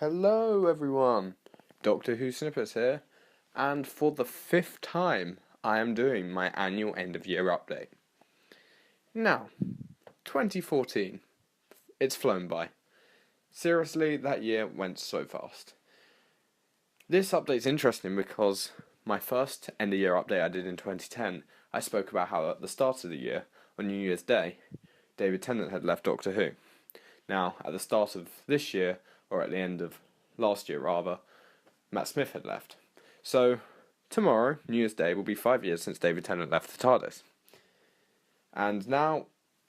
Hello everyone, Doctor Who Snippets here, and for the 5th time I am doing my annual end of year update. Now, 2014, it's flown by. Seriously, that year went so fast. This update's interesting because my first end of year update I did in 2010, I spoke about how at the start of the year, on New Year's Day, David Tennant had left Doctor Who. Now, at the start of this year, or at the end of last year rather, Matt Smith had left. So, tomorrow, New Year's Day, will be 5 years since David Tennant left the TARDIS. And now,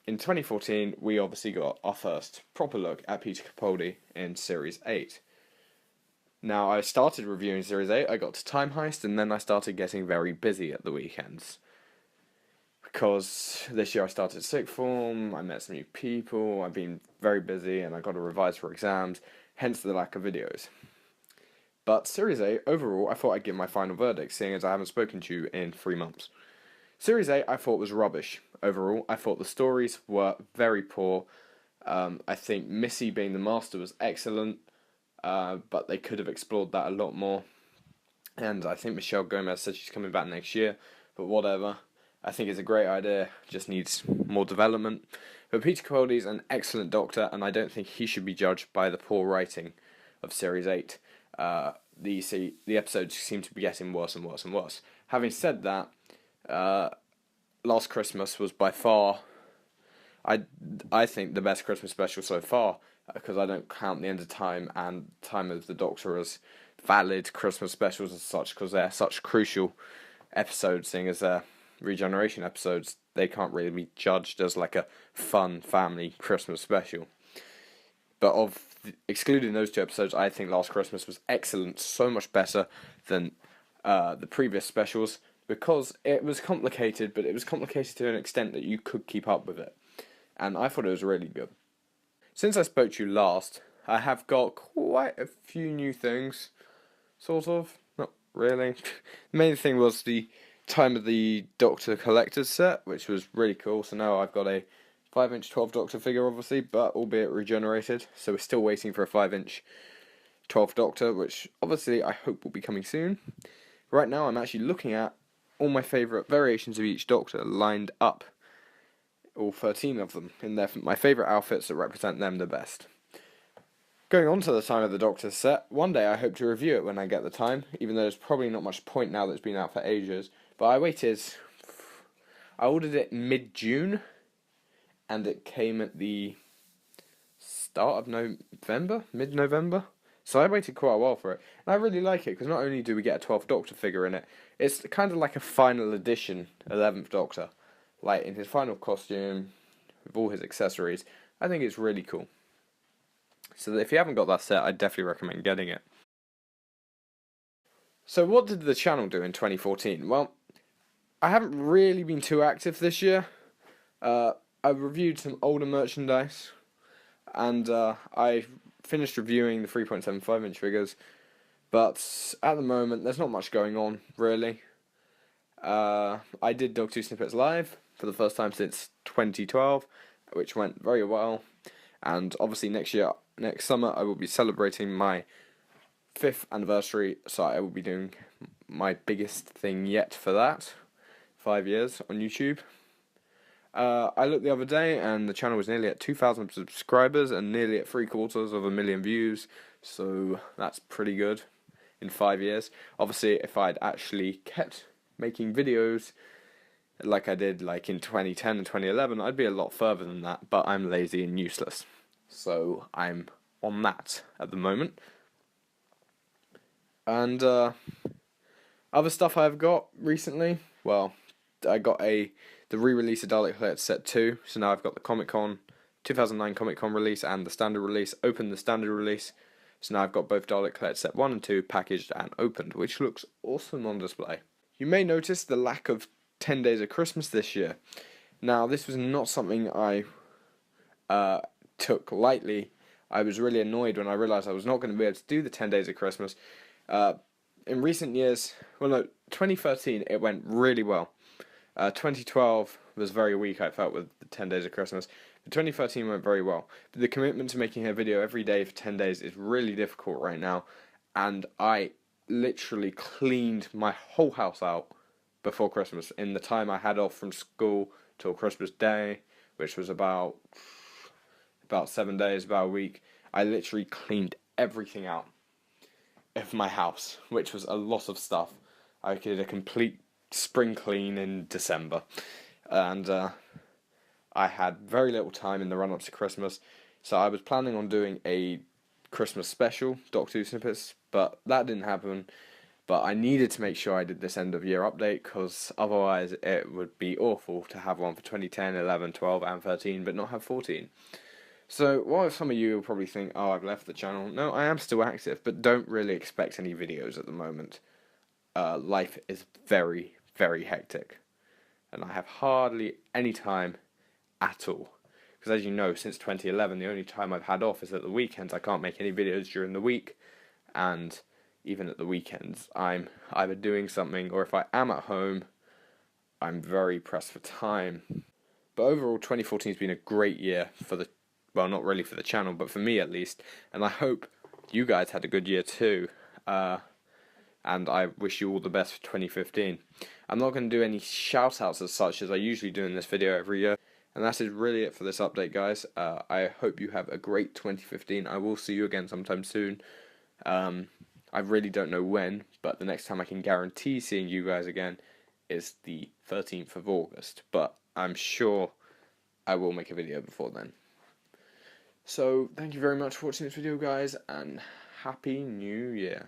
in 2014, we obviously got our first proper look at Peter Capaldi in Series 8. Now, I started reviewing Series 8, I got to Time Heist, and then I started getting very busy at the weekends. Because this year I started sixth form, I met some new people, I've been very busy, and I got to revise for exams, hence the lack of videos. But Series 8, overall, I thought I'd give my final verdict, seeing as I haven't spoken to you in 3 months. Series 8 I thought was rubbish. Overall, I thought the stories were very poor. I think Missy being the Master was excellent, but they could have explored that a lot more. And I think Michelle Gomez said she's coming back next year, but whatever. I think it's a great idea, just needs more development. But Peter Capaldi's an excellent Doctor, and I don't think he should be judged by the poor writing of Series 8. The episodes seem to be getting worse and worse and worse. Having said that, Last Christmas was by far, I think, the best Christmas special so far, because I don't count The End of Time and Time of the Doctor as valid Christmas specials as such, because they're such crucial episodes, seeing as they're regeneration episodes. They can't really be judged as like a fun family Christmas special. But excluding those 2 episodes, I think Last Christmas was excellent, so much better than the previous specials, because it was complicated, but it was complicated to an extent that you could keep up with it. And I thought it was really good. Since I spoke to you last, I have got quite a few new things, sort of, not really. The main thing was the Time of the Doctor Collector's set, which was really cool. So now I've got a 5-inch 12th Doctor figure, obviously, but albeit regenerated. So we're still waiting for a 5-inch 12th Doctor, which obviously I hope will be coming soon. Right now I'm actually looking at all my favourite variations of each Doctor lined up. All 13 of them, in my favourite outfits that represent them the best. Going on to the Time of the Doctor set, one day I hope to review it when I get the time, even though there's probably not much point now that it's been out for ages. But I ordered it mid-June, and it came at the start of November, mid-November. So I waited quite a while for it. And I really like it, because not only do we get a 12th Doctor figure in it, it's kind of like a final edition 11th Doctor. Like, in his final costume, with all his accessories. I think it's really cool. So if you haven't got that set, I'd definitely recommend getting it. So what did the channel do in 2014? Well, I haven't really been too active this year. I reviewed some older merchandise, and I finished reviewing the 3.75-inch figures, but at the moment there's not much going on, really. I did Doctor Who Snippets Live for the first time since 2012, which went very well, and obviously next summer I will be celebrating my 5th anniversary, so I will be doing my biggest thing yet for that, 5 years on YouTube. I looked the other day and the channel was nearly at 2,000 subscribers and nearly at 750,000 views, so that's pretty good in 5 years. Obviously, if I'd actually kept making videos like I did like in 2010 and 2011, I'd be a lot further than that, but I'm lazy and useless. So I'm on that at the moment. And other stuff I've got recently, well, I got the re-release of Dalek Collected Set 2, so now I've got the Comic-Con, 2009 Comic-Con release and the standard release, opened the standard release, so now I've got both Dalek Collected Set 1 and 2 packaged and opened, which looks awesome on display. You may notice the lack of 10 Days of Christmas this year. Now, this was not something I took lightly. I was really annoyed when I realised I was not going to be able to do the 10 Days of Christmas. In recent years, 2013 it went really well. 2012 was very weak, I felt, with the 10 Days of Christmas. The 2013 went very well, but the commitment to making a video every day for 10 days is really difficult right now, and I literally cleaned my whole house out before Christmas in the time I had off from school till Christmas Day, which was about 7 days, about a week. I literally cleaned everything out of my house, which was a lot of stuff. I did a complete spring clean in December, and I had very little time in the run up to Christmas, so I was planning on doing a Christmas special, Doctor Who snippets, but that didn't happen. But I needed to make sure I did this end of year update, because otherwise it would be awful to have one for 2010, 11, 12, and 13, but not have 14. So, while some of you will probably think, oh, I've left the channel, no, I am still active, but don't really expect any videos at the moment. Life is very, very hectic, and I have hardly any time at all. Because as you know, since 2011, the only time I've had off is at the weekends. I can't make any videos during the week, and even at the weekends, I'm either doing something, or if I am at home, I'm very pressed for time. But overall, 2014 has been a great year for the, well, not really for the channel, but for me at least, and I hope you guys had a good year too, and I wish you all the best for 2015. I'm not going to do any shout-outs as such as I usually do in this video every year, and that is really it for this update, guys. I hope you have a great 2015. I will see you again sometime soon. I really don't know when, but the next time I can guarantee seeing you guys again is the 13th of August, but I'm sure I will make a video before then. So, thank you very much for watching this video, guys, and Happy New Year.